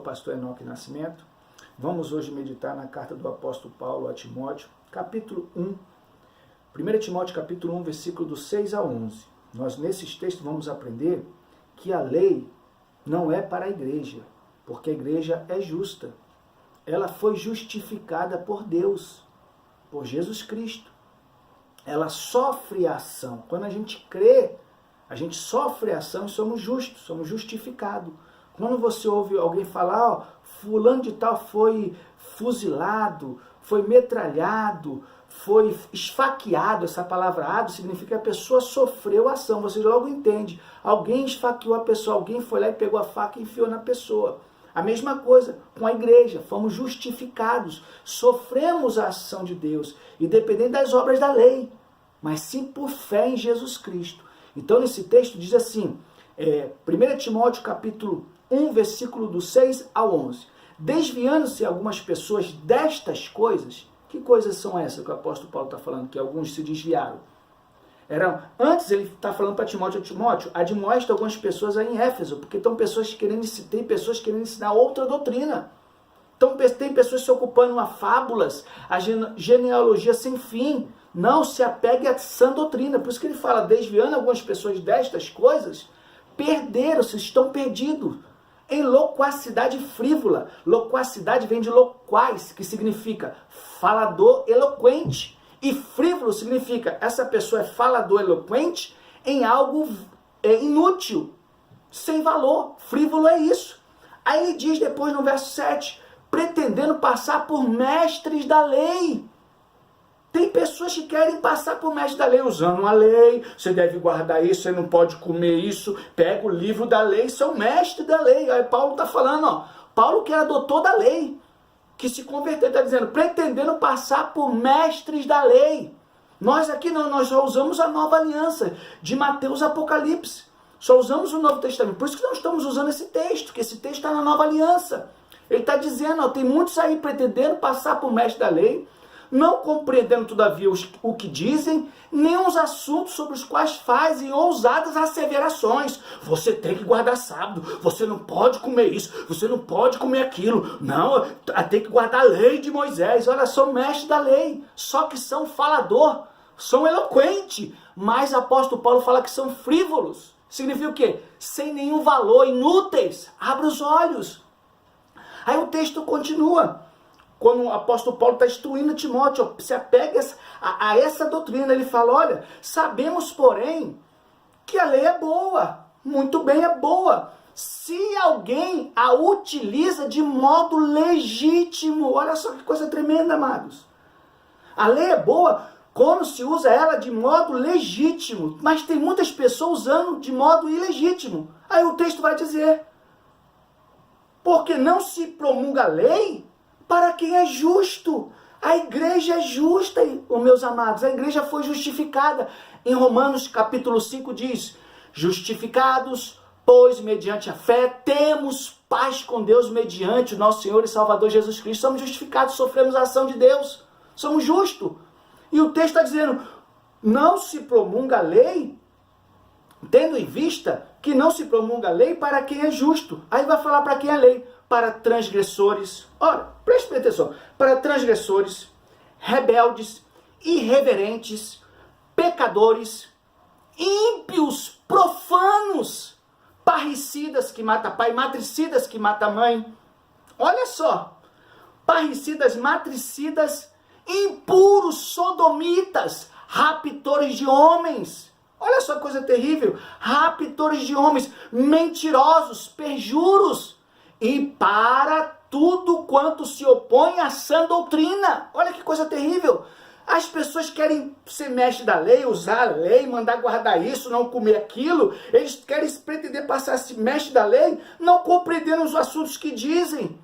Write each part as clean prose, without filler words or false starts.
o pastor Enoque Nascimento. Vamos hoje meditar na carta do apóstolo Paulo a Timóteo, capítulo 1. 1 Timóteo capítulo 1, versículo do 6 a 11. Nós nesses textos vamos aprender que a lei não é para a igreja, porque a igreja é justa. Ela foi justificada por Deus, por Jesus Cristo. Ela sofre a ação. Quando a gente crê, a gente sofre a ação e somos justos, somos justificados. Quando você ouve alguém falar, ó, fulano de tal foi fuzilado, foi metralhado, foi esfaqueado, essa palavra ado significa que a pessoa sofreu a ação, você logo entende. Alguém esfaqueou a pessoa, alguém foi lá e pegou a faca e enfiou na pessoa. A mesma coisa com a igreja, fomos justificados, sofremos a ação de Deus, independente das obras da lei, mas sim por fé em Jesus Cristo. Então nesse texto diz assim, 1 Timóteo capítulo 1, versículo do 6 ao 11. Desviando-se algumas pessoas destas coisas, que coisas são essas que o apóstolo Paulo está falando, que alguns se desviaram? Antes ele está falando para Timóteo, admoesta algumas pessoas aí em Éfeso, porque tem pessoas querendo ensinar outra doutrina. Então tem pessoas se ocupando a fábulas, a genealogia sem fim. Não se apegue à sã doutrina. Por isso que ele fala, desviando algumas pessoas destas coisas, perderam-se, estão perdidos em loquacidade frívola. Loquacidade vem de loquaz, que significa falador eloquente. E frívolo significa, essa pessoa é falador eloquente em algo inútil, sem valor. Frívolo é isso. Aí ele diz depois no verso 7, pretendendo passar por mestres da lei. Tem pessoas que querem passar por mestre da lei, usando a lei, você deve guardar isso, você não pode comer isso, pega o livro da lei, são mestre da lei. Aí Paulo está falando, ó, Paulo que era doutor da lei, que se converteu, está dizendo, pretendendo passar por mestres da lei. Nós aqui não, nós só usamos a nova aliança, de Mateus Apocalipse, só usamos o Novo Testamento, por isso que nós estamos usando esse texto, que esse texto está na nova aliança. Ele está dizendo, ó, tem muitos aí pretendendo passar por mestre da lei, não compreendendo todavia o que dizem, nem os assuntos sobre os quais fazem ousadas asseverações. Você tem que guardar sábado, você não pode comer isso, você não pode comer aquilo. Não, tem que guardar a lei de Moisés. Olha, são mestres da lei, só que são falador, são eloquentes, mas o apóstolo Paulo fala que são frívolos. Significa o quê? Sem nenhum valor, inúteis. Abre os olhos. Aí o texto continua. Quando o apóstolo Paulo está instruindo Timóteo, se apega a essa doutrina, ele fala, olha, sabemos, porém, que a lei é boa, muito bem, é boa, se alguém a utiliza de modo legítimo. Olha só que coisa tremenda, amados. A lei é boa quando se usa ela de modo legítimo, mas tem muitas pessoas usando de modo ilegítimo. Aí o texto vai dizer, porque não se promulga a lei para quem é justo. A igreja é justa, meus amados. A igreja foi justificada. Em Romanos capítulo 5 diz, justificados, pois mediante a fé, temos paz com Deus mediante o nosso Senhor e Salvador Jesus Cristo. Somos justificados, sofremos a ação de Deus. Somos justos. E o texto está dizendo, não se promulga a lei, tendo em vista que não se promulga a lei para quem é justo. Aí vai falar para quem é lei. Para transgressores, olha, preste atenção, para transgressores, rebeldes, irreverentes, pecadores, ímpios, profanos, parricidas que mata pai, matricidas que mata mãe. Olha só, parricidas, matricidas, impuros, sodomitas, raptores de homens. Olha só que coisa terrível, raptores de homens, mentirosos, perjuros. E para tudo quanto se opõe à sã doutrina. Olha que coisa terrível. As pessoas querem ser mestre da lei, usar a lei, mandar guardar isso, não comer aquilo. Eles querem se pretender passar esse mestre da lei, não compreendendo os assuntos que dizem.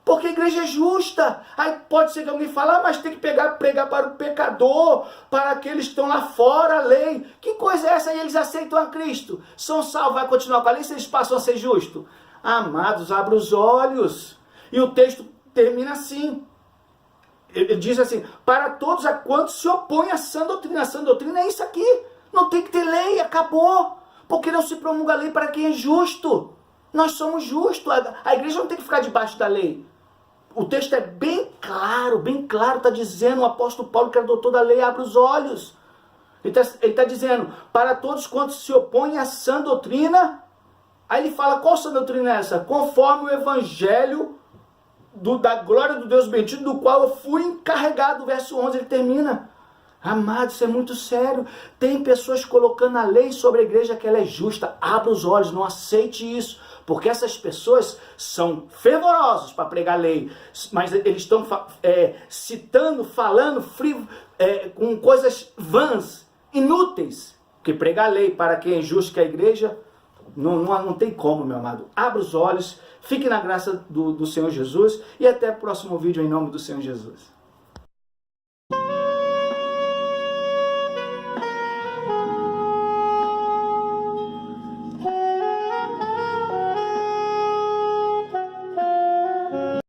Porque a igreja é justa. Aí pode ser que alguém fale, mas tem que pregar para o pecador, para aqueles que estão lá fora a lei. Que coisa é essa? E eles aceitam a Cristo. São salvos, vai continuar com a lei se eles passam a ser justos? Amados, abra os olhos. E o texto termina assim. Ele diz assim, para todos a quantos se opõem à sã doutrina. A sã doutrina é isso aqui. Não tem que ter lei, acabou. Porque não se promulga a lei para quem é justo. Nós somos justos. A igreja não tem que ficar debaixo da lei. O texto é bem claro, está dizendo, o apóstolo Paulo, que era doutor da lei, abre os olhos. Ele está dizendo, para todos quantos se opõem à sã doutrina, aí ele fala, qual sã doutrina é essa? Conforme o evangelho da glória do Deus bendito, do qual eu fui encarregado, verso 11, ele termina. Amado, isso é muito sério. Tem pessoas colocando a lei sobre a igreja que ela é justa. Abra os olhos, não aceite isso. Porque essas pessoas são fervorosos para pregar a lei. Mas eles estão citando, falando com coisas vãs, inúteis. Porque pregar a lei para quem é justo que a igreja, não tem como, meu amado. Abra os olhos, fique na graça do Senhor Jesus. E até o próximo vídeo em nome do Senhor Jesus.